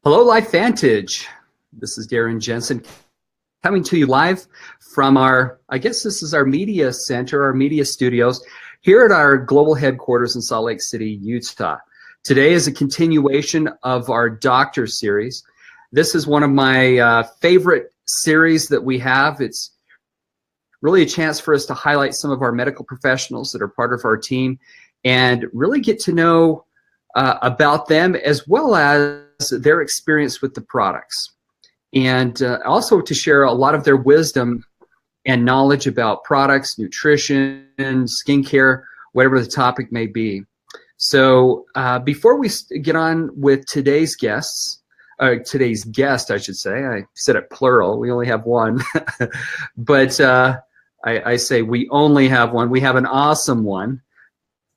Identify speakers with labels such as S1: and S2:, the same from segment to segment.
S1: Hello, LifeVantage. This is Darren Jensen coming to you live from I guess this is our media center, our media studios here at our global headquarters in Salt Lake City, Utah. Today is a continuation of our doctor series. This is one of my favorite series that we have. It's really a chance for us to highlight some of our medical professionals that are part of our team and really get to know about them as well as their experience with the products, and also to share a lot of their wisdom and knowledge about products, nutrition, skincare, whatever the topic may be. So before we get on with today's guest, I should say, I said it plural, we only have one, but I say we only have one. We have an awesome one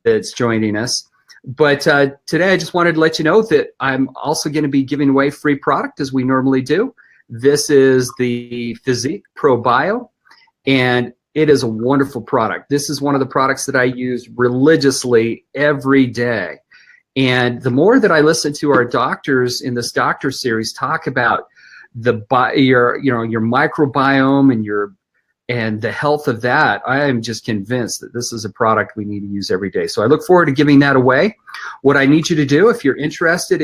S1: that's joining us. But today I just wanted to let you know that I'm also going to be giving away free product as we normally do. This is the Physique Pro Bio, and it is a wonderful product. This is one of the products that I use religiously every day. And the more that I listen to our doctors in this doctor series talk about your microbiome and the health of that, I am just convinced that this is a product we need to use every day. So I look forward to giving that away. What I need you to do, if you're interested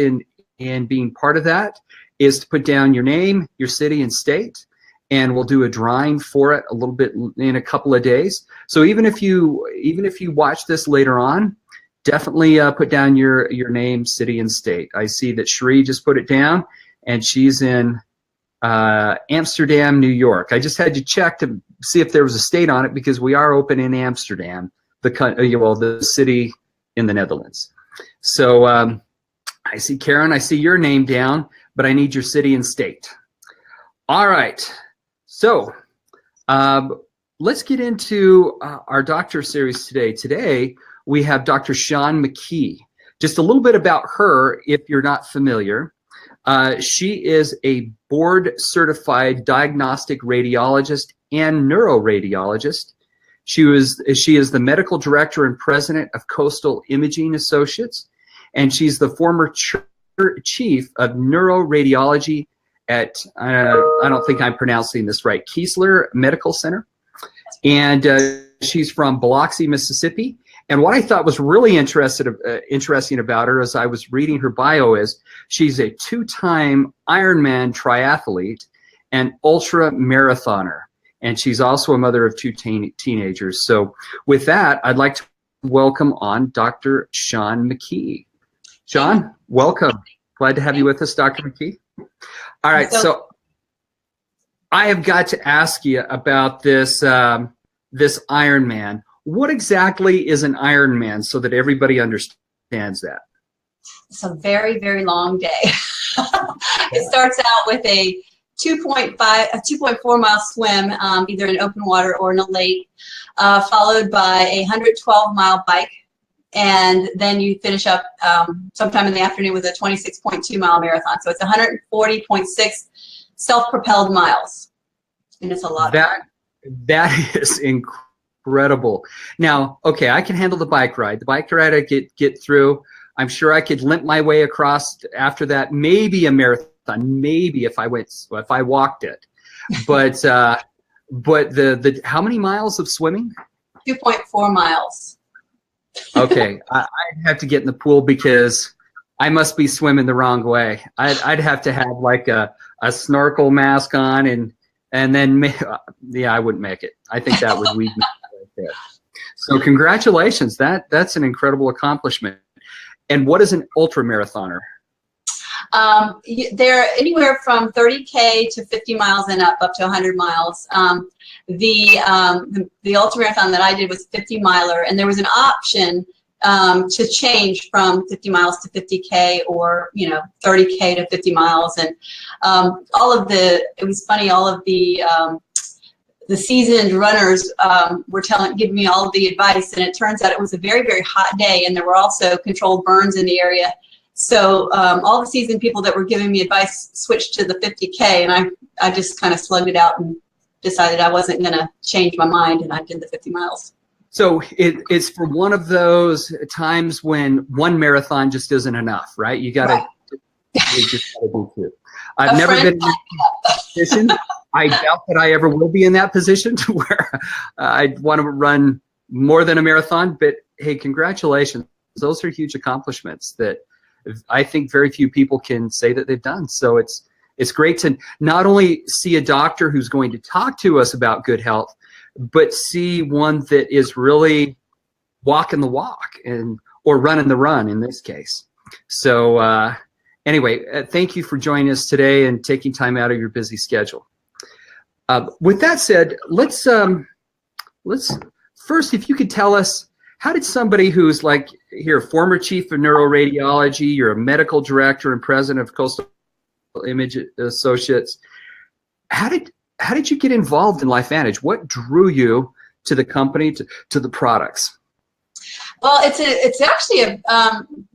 S1: in being part of that, is to put down your name, your city, and state, and we'll do a drawing for it a little bit in a couple of days. So even if you watch this later on, definitely put down your name, city, and state. I see that Sheree just put it down, and she's in Amsterdam, New York. I just had to check to see if there was a state on it because we are open in Amsterdam, the city in the Netherlands. So I see Karen, I see your name down, but I need your city and state. All right, so let's get into our doctor series today. Today we have Dr. Shawn McKee. Just a little bit about her if you're not familiar. She is a board-certified diagnostic radiologist and neuroradiologist. She is the medical director and president of Coastal Imaging Associates, and she's the former chief of neuroradiology at, I don't think I'm pronouncing this right, Keesler Medical Center. And she's from Biloxi, Mississippi. And what I thought was really interesting about her as I was reading her bio is she's a two-time Ironman triathlete and ultra marathoner. And she's also a mother of two teenagers. So with that, I'd like to welcome on Dr. Shawn McKee. Shawn, welcome. Glad to have you with us, Dr. McKee. All right, so I have got to ask you about this Ironman. What exactly is an Ironman so that everybody understands that?
S2: It's a very, very long day. It starts out with a 2.4 mile swim, either in open water or in a lake, followed by a 112 mile bike. And then you finish up sometime in the afternoon with a 26.2 mile marathon. So it's 140.6 self-propelled miles. And it's a lot of fun.
S1: That is incredible. Now, okay, I can handle the bike ride. The bike ride I get through. I'm sure I could limp my way across after that. Maybe a marathon. Maybe if I walked it. But the how many miles of swimming?
S2: 2.4 miles.
S1: Okay, I'd have to get in the pool because I must be swimming the wrong way. I'd have to have like a snorkel mask on and then yeah, I wouldn't make it. I think that would weed me right there. So congratulations, that's an incredible accomplishment. And what is an ultra marathoner?
S2: They're anywhere from 30K to 50 miles and up to 100 miles. The ultramarathon that I did was 50 miler, and there was an option to change from 50 miles to 50K or 30K to 50 miles, and it was funny. All of the seasoned runners were giving me all of the advice, and it turns out it was a very, very hot day, and there were also controlled burns in the area. So all the seasoned people that were giving me advice switched to the 50K, and I just kind of slugged it out and decided I wasn't going to change my mind, and I did the 50 miles.
S1: So it's for one of those times when one marathon just isn't enough, right? You got to You just gotta do too. I've never been in that position. I doubt that I ever will be in that position to where I'd want to run more than a marathon. But hey, congratulations! Those are huge accomplishments that I think very few people can say that they've done. So it's great to not only see a doctor who's going to talk to us about good health, but see one that is really walking the walk or running the run in this case. So anyway, thank you for joining us today and taking time out of your busy schedule. With that said, let's first, if you could tell us, how did somebody who's like here, former chief of neuroradiology, you're a medical director and president of Coastal Image Associates, how did you get involved in LifeVantage? What drew you to the company, to the products?
S2: Well, it's actually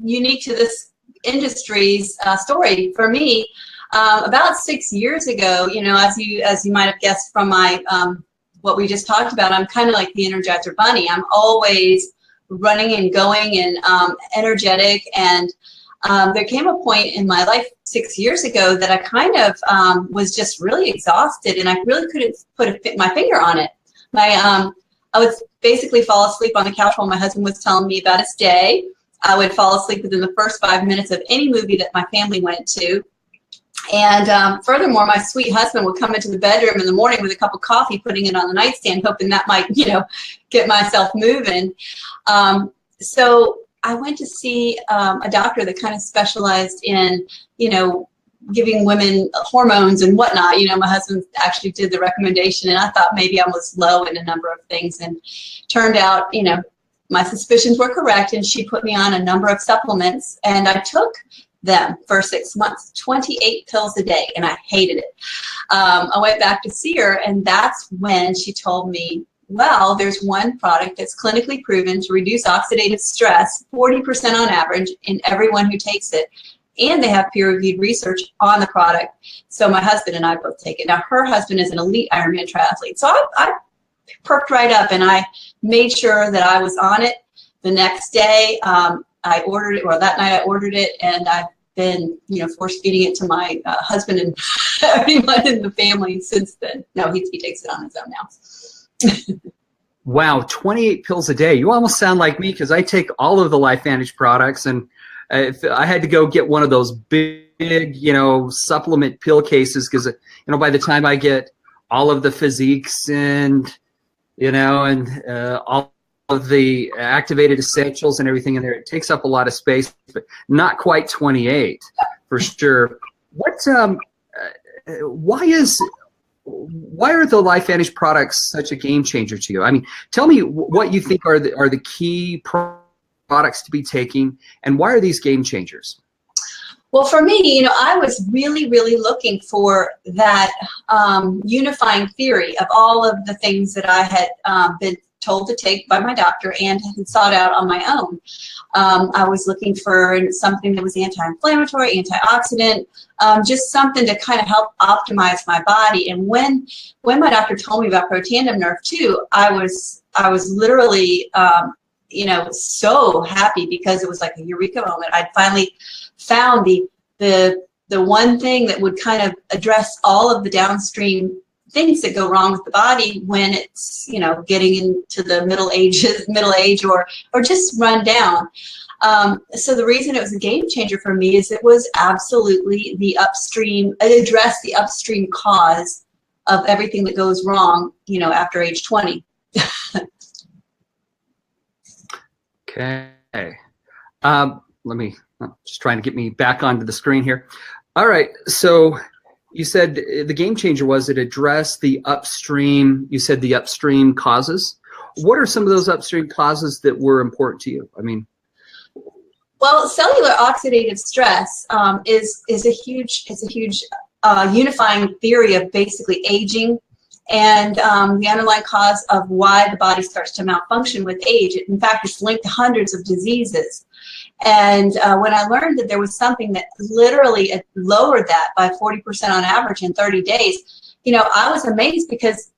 S2: unique to this industry's story for me. About 6 years ago, as you might have guessed from my what we just talked about, I'm kind of like the Energizer Bunny. I'm always running and going and energetic. And there came a point in my life 6 years ago that I kind of was just really exhausted, and I really couldn't put my finger on it. I would basically fall asleep on the couch while my husband was telling me about his day. I would fall asleep within the first 5 minutes of any movie that my family went to. And furthermore, my sweet husband would come into the bedroom in the morning with a cup of coffee, putting it on the nightstand, hoping that might, get myself moving. So I went to see a doctor that kind of specialized in, giving women hormones and whatnot. My husband actually did the recommendation, and I thought maybe I was low in a number of things. And turned out, my suspicions were correct, and she put me on a number of supplements, and I took them for 6 months, 28 pills a day, and I hated it. I went back to see her, and that's when she told me, well, there's one product that's clinically proven to reduce oxidative stress 40% on average in everyone who takes it, and they have peer-reviewed research on the product. So my husband and I both take it. Now, her husband is an elite Ironman triathlete, so I perked right up, and I made sure that I was on it. The next day, I ordered it, or that night I ordered it, and I've been, force feeding it to my husband and everyone in the family since then. No, he takes it on his own now.
S1: Wow, 28 pills a day. You almost sound like me, because I take all of the LifeVantage products, and if I had to go get one of those big, supplement pill cases, because, by the time I get all of the physiques and, all of the activated essentials and everything in there, it takes up a lot of space, but not quite 28 for sure. Why are the LifeVantage products such a game changer to you? I mean, tell me what you think are the key products to be taking, and why are these game changers?
S2: Well, for me, I was really, really looking for that unifying theory of all of the things that I had been told to take by my doctor and had sought out on my own. I was looking for something that was anti-inflammatory, antioxidant, just something to kind of help optimize my body. And when my doctor told me about Protandim Nerve 2, I was literally so happy, because it was like a eureka moment. I'd finally found the one thing that would kind of address all of the downstream things that go wrong with the body when it's, getting into the middle age or just run down. So the reason it was a game changer for me is it was absolutely it addressed the upstream cause of everything that goes wrong, after age 20.
S1: Okay. Just trying to get me back onto the screen here. All right. So you said the game changer was it addressed the upstream, you said the upstream causes. What are some of those upstream causes that were important to you? I mean,
S2: well, cellular oxidative stress is a huge unifying theory of basically aging, and the underlying cause of why the body starts to malfunction with age. In fact, it's linked to hundreds of diseases. And when I learned that there was something that literally lowered that by 40% on average in 30 days, I was amazed, because,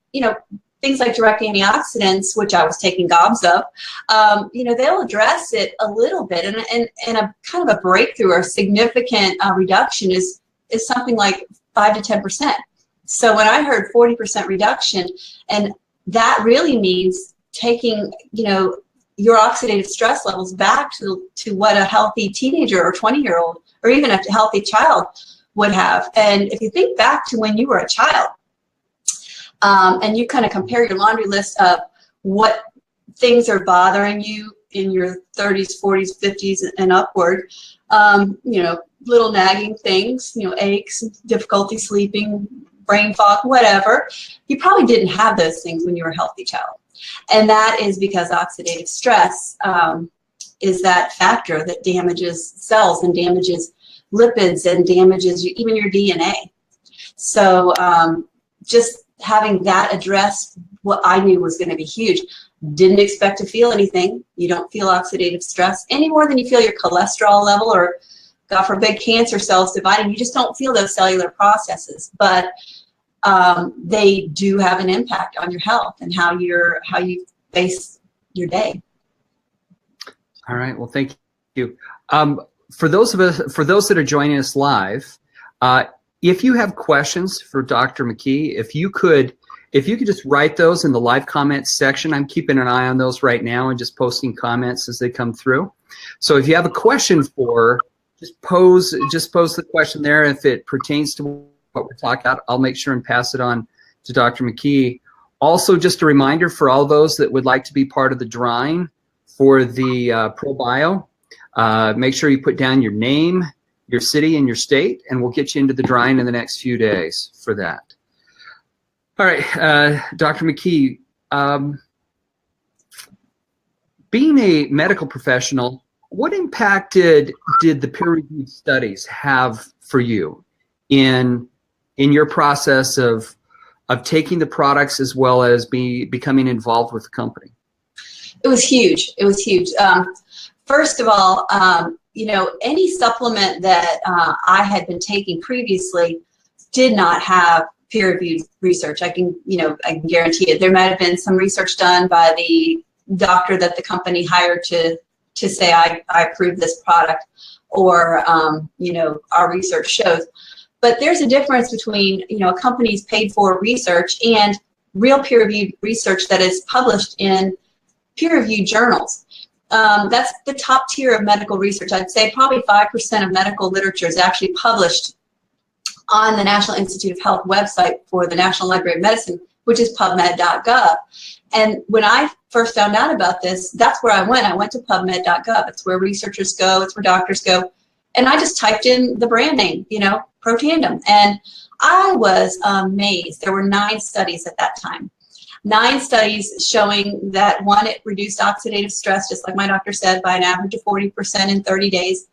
S2: think things like direct antioxidants, which I was taking gobs of, they'll address it a little bit, and a kind of a breakthrough or significant reduction is something like 5 to 10%. So when I heard 40% reduction, and that really means taking, your oxidative stress levels back to what a healthy teenager or 20-year-old or even a healthy child would have. And if you think back to when you were a child, and you kind of compare your laundry list of what things are bothering you in your 30s, 40s, 50s, and upward, little nagging things, aches, difficulty sleeping, brain fog, whatever, you probably didn't have those things when you were a healthy child. And that is because oxidative stress is that factor that damages cells and damages lipids and damages even your DNA. So just having that address what I knew was going to be huge. Didn't expect to feel anything. You don't feel oxidative stress any more than you feel your cholesterol level or, God forbid, cancer cells dividing. You just don't feel those cellular processes. But they do have an impact on your health and how you face your day.
S1: All right. Well, thank you. For those that are joining us live, if you have questions for Dr. McKee, if you could just write those in the live comments section. I'm keeping an eye on those right now and just posting comments as they come through. So if you have a question just pose the question there. If it pertains to what we're talking about, I'll make sure and pass it on to Dr. McKee. Also, just a reminder for all those that would like to be part of the drawing for the ProBio, make sure you put down your name, your city, and your state, and we'll get you into the drawing in the next few days for that. All right, Dr. McKee, being a medical professional, what impact did the peer-reviewed studies have for you in your process of taking the products as well as becoming involved with the company?
S2: It was huge. It was huge. First of all, any supplement that I had been taking previously did not have peer-reviewed research. I can guarantee it. There might have been some research done by the doctor that the company hired to say I approve this product, or our research shows. But there's a difference between a company's paid for research and real peer-reviewed research that is published in peer-reviewed journals. That's the top tier of medical research. I'd say probably 5% of medical literature is actually published on the National Institute of Health website for the National Library of Medicine, which is pubmed.gov. And when I first found out about this, that's where I went. I went to pubmed.gov. It's where researchers go. It's where doctors go. And I just typed in the brand name, Protandim. And I was amazed. There were 9 studies at that time. 9 studies showing that, one, it reduced oxidative stress, just like my doctor said, by an average of 40% in 30 days.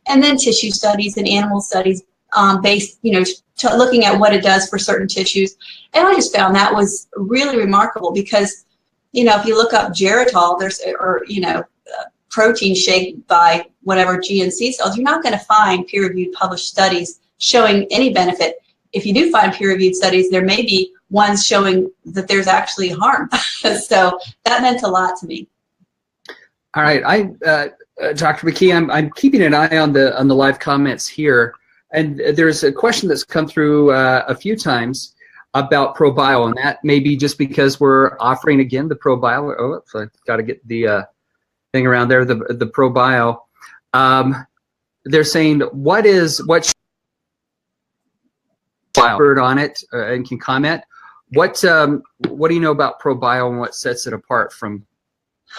S2: And then tissue studies and animal studies based, looking at what it does for certain tissues. And I just found that was really remarkable because, if you look up Geritol, protein shake by whatever GNC cells, you're not going to find peer-reviewed published studies showing any benefit. If you do find peer-reviewed studies, there may be ones showing that there's actually harm. So that meant a lot to me.
S1: All right, Dr. McKee, I'm keeping an eye on the live comments here, and there's a question that's come through a few times about ProBio, and that may be just because we're offering again the ProBio. Oh, so I've got to get the thing around there, the ProBio. They're saying what's expert on it and can comment. What do you know about ProBio and what sets it apart from?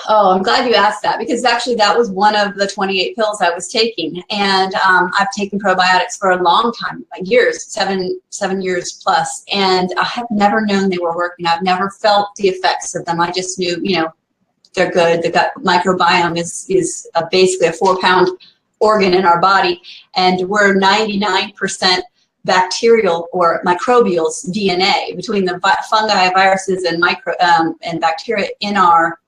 S2: Oh, I'm glad you asked that, because actually that was one of the 28 pills I was taking, and I've taken probiotics for a long time, years, seven years plus, and I have never known they were working. I've never felt the effects of them. I just knew, they're good. The gut microbiome is basically a 4-pound organ in our body, and we're 99% bacterial or microbials DNA between the fungi, viruses, and bacteria in our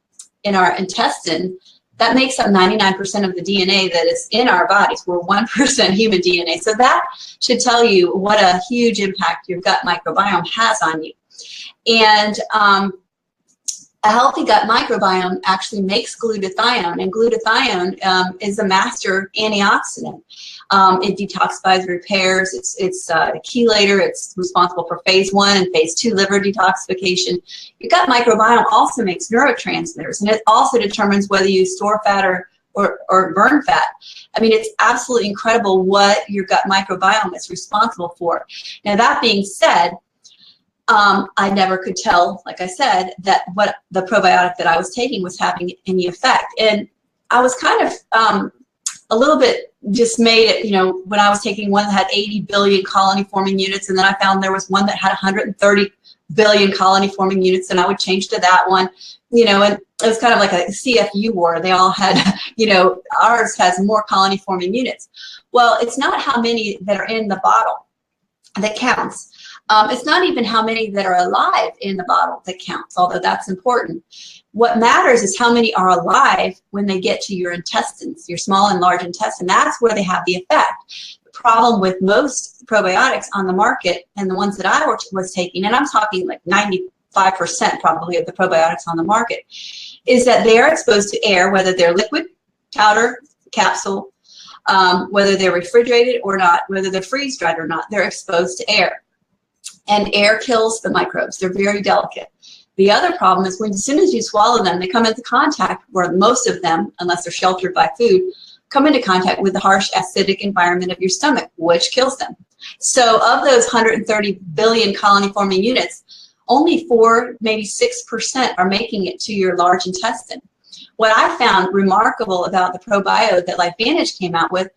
S2: intestine. That makes up 99% of the DNA that is in our bodies. We're 1% human DNA. So that should tell you what a huge impact your gut microbiome has on you. And a healthy gut microbiome actually makes glutathione, and glutathione is a master antioxidant. It detoxifies, repairs, it's a chelator, it's responsible for phase 1 and phase 2 liver detoxification. Your gut microbiome also makes neurotransmitters, and it also determines whether you store fat or burn fat. I mean, it's absolutely incredible what your gut microbiome is responsible for. Now, that being said, I never could tell, like I said, that what the probiotic that I was taking was having any effect. And I was kind of a little bit dismayed at, when I was taking one that had 80 billion colony forming units, and then I found there was one that had 130 billion colony forming units, and I would change to that one, and it was kind of like a CFU war. They all had, ours has more colony forming units. Well, it's not how many that are in the bottle that counts. It's not even how many that are alive in the bottle that counts, although that's important. What matters is how many are alive when they get to your intestines, your small and large intestine. That's where they have the effect. The problem with most probiotics on the market, and the ones that I was taking, and I'm talking like 95% probably of the probiotics on the market, is that they are exposed to air, whether they're liquid, powder, capsule, whether they're refrigerated or not, whether they're freeze-dried or not, they're exposed to air. And air kills the microbes. They're very delicate. The other problem is as soon as you swallow them, they come into contact, where most of them, unless they're sheltered by food, come into contact with the harsh acidic environment of your stomach, which kills them. So of those 130 billion colony-forming units, only 4, maybe 6% are making it to your large intestine. What I found remarkable about the probio that LifeVantage came out with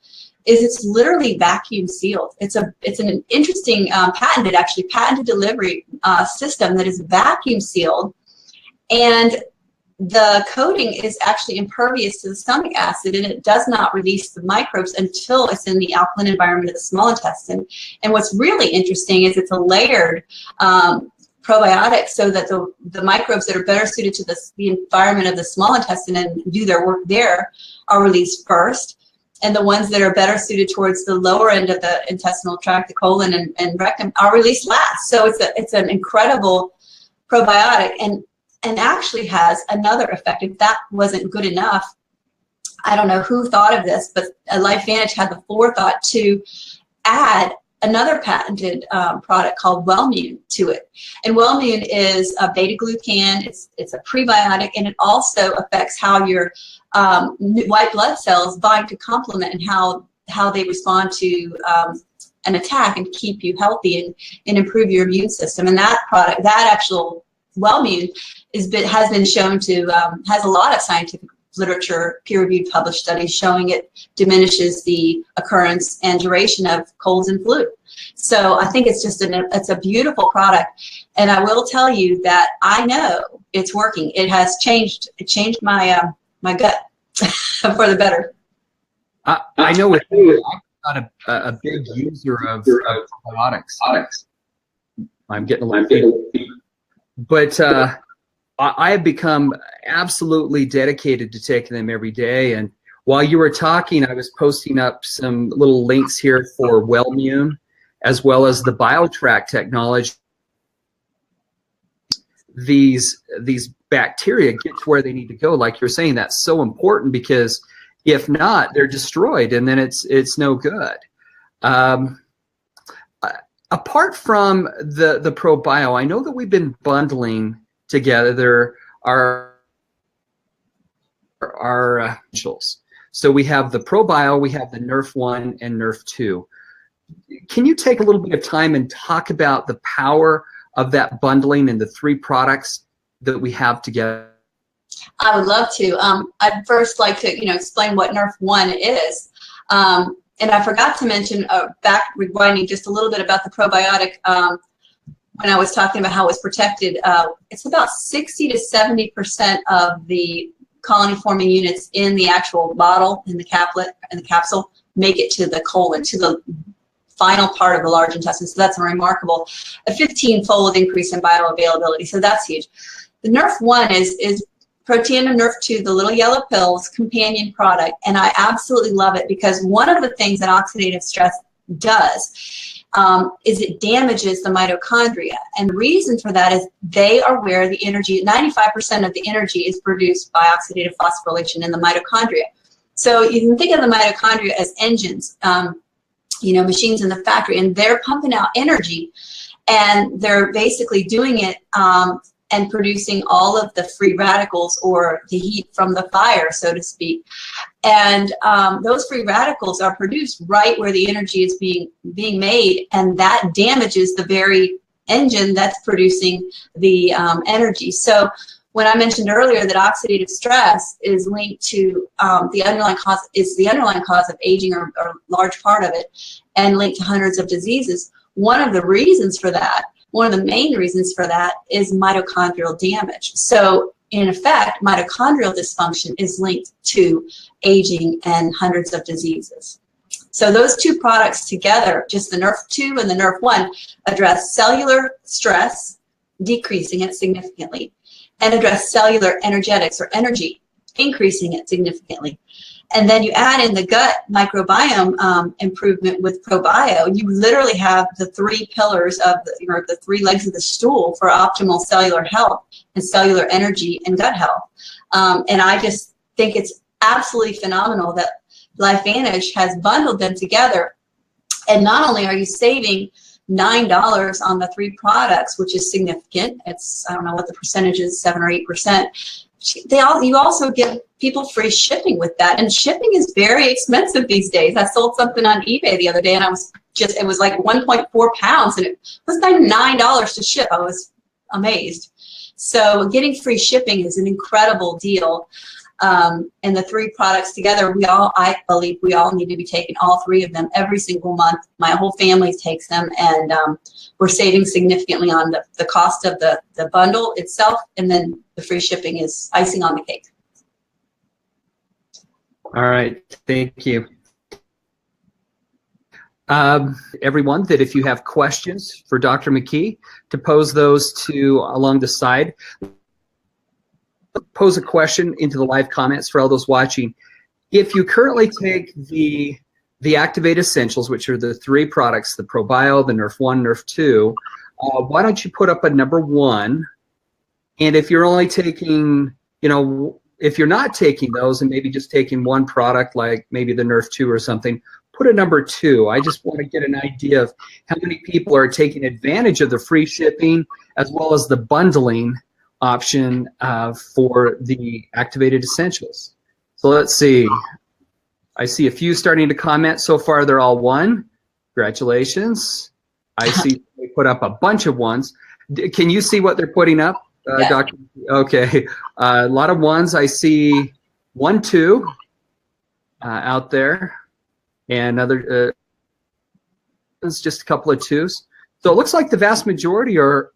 S2: is it's literally vacuum sealed. It's an interesting patented delivery system that is vacuum sealed, and the coating is actually impervious to the stomach acid, and it does not release the microbes until it's in the alkaline environment of the small intestine. And what's really interesting is it's a layered probiotic, so that the microbes that are better suited to the environment of the small intestine and do their work there are released first, and the ones that are better suited towards the lower end of the intestinal tract, the colon and rectum, are released last. So it's an incredible probiotic, and actually has another effect. If that wasn't good enough, I don't know who thought of this, but LifeVantage had the forethought to add another patented product called Wellmune to it. And Wellmune is a beta-glucan. It's a prebiotic, and it also affects how your white blood cells bind to complement, and how they respond to an attack, and keep you healthy and improve your immune system. And that product, that actual Wellmune, has been shown to has a lot of scientific literature, peer-reviewed published studies showing it diminishes the occurrence and duration of colds and flu. So I think it's a beautiful product, and I will tell you that I know it's working. It changed my my gut for the better.
S1: I know with you, I'm not a big user of probiotics. I'm getting a little feedback. But I have become absolutely dedicated to taking them every day. And while you were talking, I was posting up some little links here for Wellmune, as well as the BioTrack technology. These bacteria get to where they need to go. Like you're saying, that's so important, because if not, they're destroyed, and then it's no good. Apart from the ProBio, I know that we've been bundling together our essentials. So we have the ProBio, we have the Nerf 1 and Nerf 2. Can you take a little bit of time and talk about the power of that bundling and the 3 products that we have together?
S2: I would love to. I'd first like to explain what Nerf 1 is. And I forgot to mention, rewinding just a little bit about the probiotic, when I was talking about how it's protected, it's about 60 to 70% of the colony-forming units in the actual bottle, in the caplet, and the capsule, make it to the colon, to the final part of the large intestine. So that's a 15-fold increase in bioavailability. So that's huge. The Nerf 1 is Protein Nerf 2, the little yellow pills, companion product, and I absolutely love it, because one of the things that oxidative stress does, is it damages the mitochondria. And the reason for that is they are where the energy, 95% of the energy is produced by oxidative phosphorylation in the mitochondria. So you can think of the mitochondria as engines, machines in the factory, and they're pumping out energy, and they're basically doing it and producing all of the free radicals, or the heat from the fire, so to speak. And those free radicals are produced right where the energy is being made, and that damages the very engine that's producing the energy. So when I mentioned earlier that oxidative stress is linked to the underlying cause of aging, or a large part of it, and linked to hundreds of diseases, one of the reasons for that, one of the main reasons for that, is mitochondrial damage. So in effect, mitochondrial dysfunction is linked to aging and hundreds of diseases. So those two products together, just the NRF2 and the NRF1, address cellular stress, decreasing it significantly, and address cellular energetics, or energy, increasing it significantly. And then you add in the gut microbiome improvement with ProBio, you literally have the three pillars of the three legs of the stool for optimal cellular health and cellular energy and gut health. And I just think it's absolutely phenomenal that LifeVantage has bundled them together. And not only are you saving $9 on the three products, which is significant. It's, I don't know what the percentage is, 7 or 8%. You also give people free shipping with that, and shipping is very expensive these days. I sold something on eBay the other day, and it was like 1.4 pounds, and it was like $9 to ship. I was amazed. So getting free shipping is an incredible deal. And the three products together, I believe we all need to be taking all three of them every single month. My whole family takes them, and we're saving significantly on the cost of the bundle itself, and then the free shipping is icing on the cake.
S1: All right, thank you. Everyone, that if you have questions for Dr. McKee, to pose those to along the side. Pose a question into the live comments for all those watching. If you currently take the Activate Essentials, which are the three products, the ProBio, the NRF1, NRF2, why don't you put up a number 1? And if you're only taking, if you're not taking those and maybe just taking one product, like maybe the NRF2 or something, put a number 2. I just want to get an idea of how many people are taking advantage of the free shipping as well as the bundling option for the Activated Essentials. So let's see. I see a few starting to comment. So far, they're all 1. Congratulations. I see they put up a bunch of 1s. Can you see what they're putting up,
S2: yeah.
S1: Doctor? Okay. A lot of 1s. I see 1, 2 out there, and other just a couple of 2s. So it looks like the vast majority are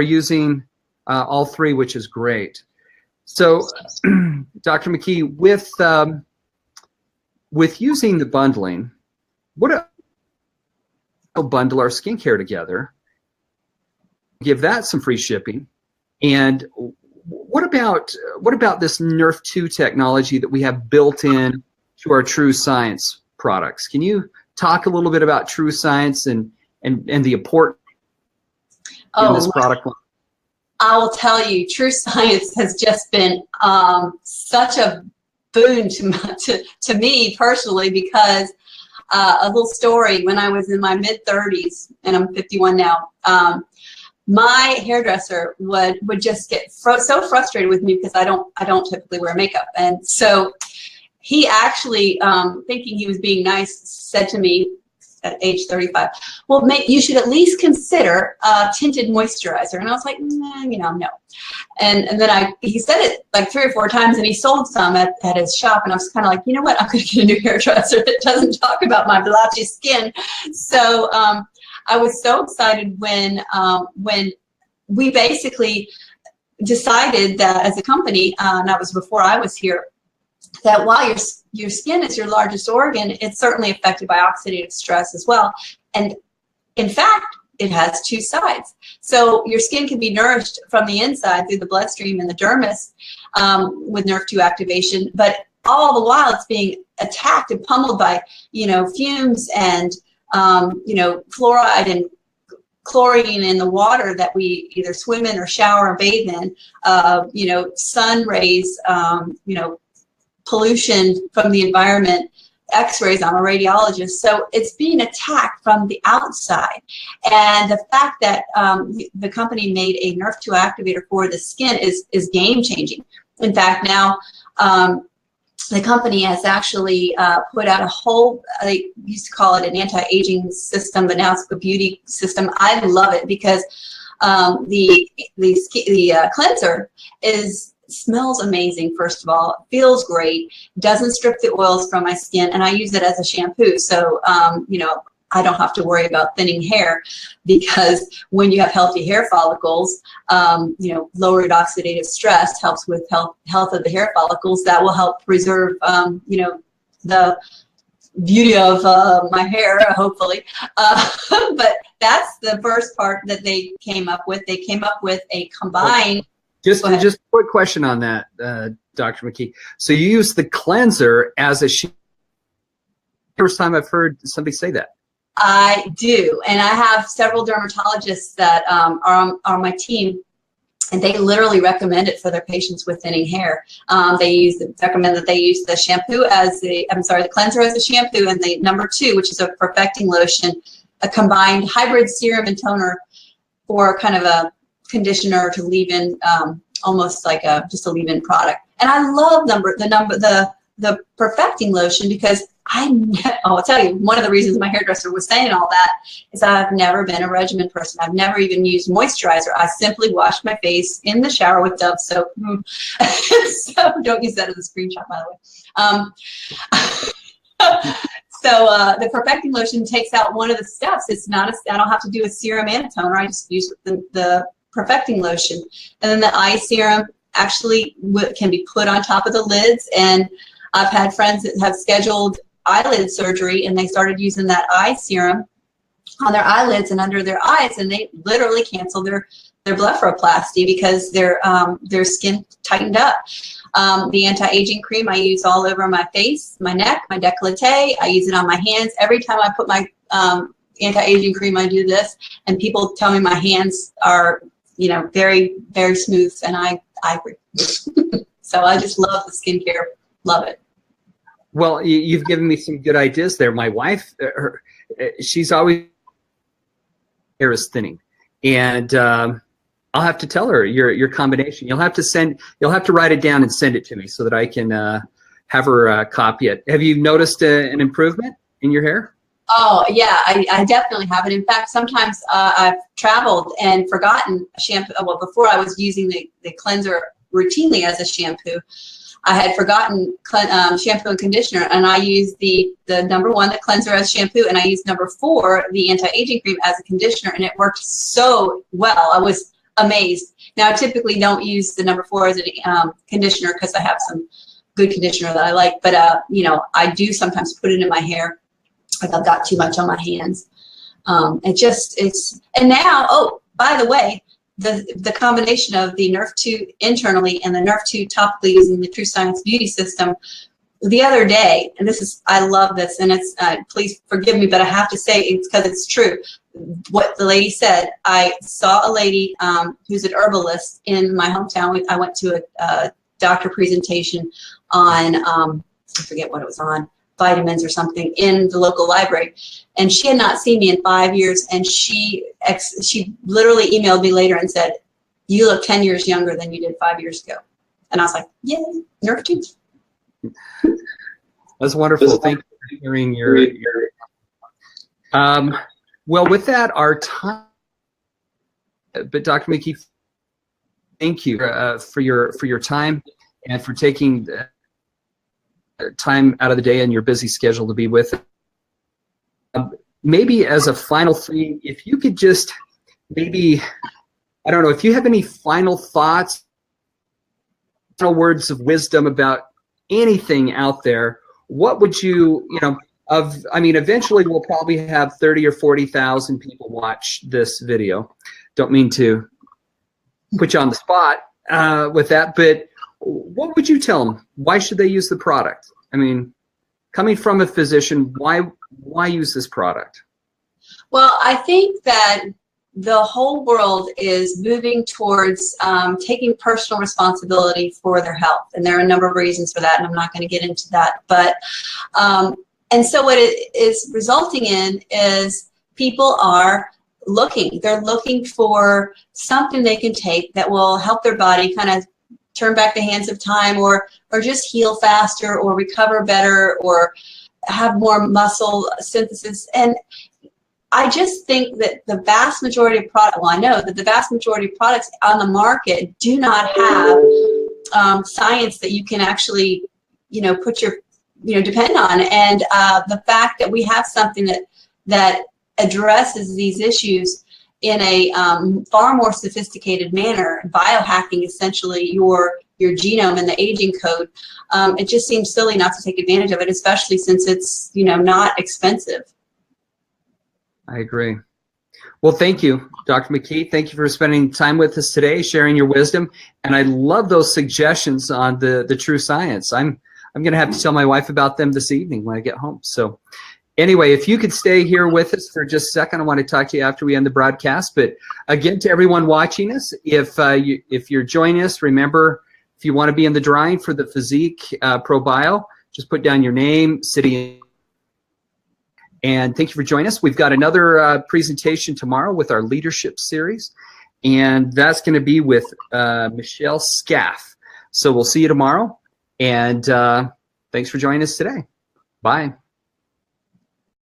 S1: using all 3, which is great. So, Dr. McKee, with using the bundling, what if we bundle our skincare together, give that some free shipping, and what about this NRF2 technology that we have built in to our True Science products? Can you talk a little bit about True Science and the importance in this product line?
S2: I will tell you, True Science has just been such a boon to me personally, because a little story, when I was in my mid-30s, and I'm 51 now, my hairdresser would just get so frustrated with me because I don't typically wear makeup. And so he actually, thinking he was being nice, said to me, at age 35, well, you should at least consider tinted moisturizer. And I was like, nah, no. And then he said it like 3 or 4 times, and he sold some at his shop. And I was kind of like, you know what? I'm going to get a new hairdresser that doesn't talk about my blotchy skin. So I was so excited when we basically decided that as a company, and that was before I was here, that while your skin is your largest organ, it's certainly affected by oxidative stress as well. And in fact, it has 2 sides. So your skin can be nourished from the inside through the bloodstream and the dermis with NRF2 activation, but all the while it's being attacked and pummeled by fumes and you know, fluoride and chlorine in the water that we either swim in or shower or bathe in, you know, sun rays, you know, pollution from the environment, x-rays. I'm a radiologist, so it's being attacked from the outside. And the fact that the company made a Nerf2 activator for the skin is game changing. In fact, now the company has actually put out a whole, they used to call it an anti-aging system, but now it's a beauty system. I love it because the cleanser smells amazing, first of all, feels great, doesn't strip the oils from my skin, and I use it as a shampoo. So, you know, I don't have to worry about thinning hair, because when you have healthy hair follicles, you know, lowered oxidative stress helps with health of the hair follicles. That will help preserve, you know, the beauty of my hair, hopefully. But that's the first part that they came up with. They came up with a combined.
S1: Just a quick question on that, Dr. McKee. So you use the cleanser as a shampoo. First time I've heard somebody say that.
S2: I do, and I have several dermatologists that are on my team, and they literally recommend it for their patients with thinning hair. They recommend that they use the shampoo as the cleanser as a shampoo, and the number 2, which is a perfecting lotion, a combined hybrid serum and toner for kind of a conditioner to leave in, almost like just a leave-in product. And I love the perfecting lotion, because I'll tell you, one of the reasons my hairdresser was saying all that is I've never been a regimen person. I've never even used moisturizer. I simply washed my face in the shower with Dove soap. So don't use that as a screenshot, by the way. So the perfecting lotion takes out one of the steps. It's not I don't have to do a serum and a toner. I just use the perfecting lotion. And then the eye serum actually can be put on top of the lids. And I've had friends that have scheduled eyelid surgery, and they started using that eye serum on their eyelids and under their eyes, and they literally canceled their blepharoplasty because their skin tightened up. The anti-aging cream I use all over my face, my neck, my décolleté. I use it on my hands. Every time I put my anti-aging cream, I do this, and people tell me my hands are, you know, very, very smooth, and I agree. So I just love the skincare. Love it.
S1: Well, you've given me some good ideas there. My wife, she's always hair is thinning, and I'll have to tell her your combination. You'll have to write it down and send it to me so that I can have her copy it. Have you noticed an improvement in your hair?
S2: Oh yeah, I definitely have it. In fact, sometimes I've traveled and forgotten shampoo. Well, before I was using the cleanser routinely as a shampoo, I had forgotten shampoo and conditioner, and I used the number 1, the cleanser, as shampoo, and I used number 4, the anti-aging cream, as a conditioner, and it worked so well. I was amazed. Now, I typically don't use the number 4 as a conditioner because I have some good conditioner that I like, but you know, I do sometimes put it in my hair if I've got too much on my hands. And now, oh, by the way, the combination of the Nerf2 internally and the Nerf2 topically using the True Science Beauty System, the other day, and I love this, and it's, please forgive me, but I have to say it's because it's true. What the lady said, I saw a lady who's an herbalist in my hometown. I went to a doctor presentation on, I forget what it was on, vitamins or something, in the local library, and she had not seen me in 5 years, and she literally emailed me later and said, "You look 10 years younger than you did 5 years ago." And I was like, "Yay, Nerf2."
S1: That's wonderful. Thank you for sharing your well, with that, our time. But Dr. McKee, thank you for your time and for taking time out of the day and your busy schedule to be with us. Maybe as a final thing, if you could just maybe, I don't know, if you have any final thoughts, final words of wisdom about anything out there, what would you, I mean, eventually we'll probably have 30 or 40,000 people watch this video. Don't mean to put you on the spot with that, but what would you tell them? Why should they use the product? I mean, coming from a physician, why use this product?
S2: Well, I think that the whole world is moving towards taking personal responsibility for their health. And there are a number of reasons for that, and I'm not going to get into that. But and so what it is resulting in is people are looking. They're looking for something they can take that will help their body kind of turn back the hands of time, or just heal faster, or recover better, or have more muscle synthesis. And I just think that the vast majority of products, well, I know that the vast majority of products on the market do not have science that you can actually, put your, depend on. And the fact that we have something that addresses these issues in a far more sophisticated manner, biohacking essentially your genome and the aging code, it just seems silly not to take advantage of it, especially since it's, not expensive.
S1: I agree. Well, thank you, Dr. McKee. Thank you for spending time with us today, sharing your wisdom. And I love those suggestions on the true science. I'm going to have to tell my wife about them this evening when I get home. So anyway, if you could stay here with us for just a second, I want to talk to you after we end the broadcast. But again, to everyone watching us, if you're joining us, remember, if you want to be in the drawing for the Physique Pro Bio, just put down your name, city. And thank you for joining us. We've got another presentation tomorrow with our leadership series, and that's going to be with Michelle Scaff. So we'll see you tomorrow, and thanks for joining us today. Bye.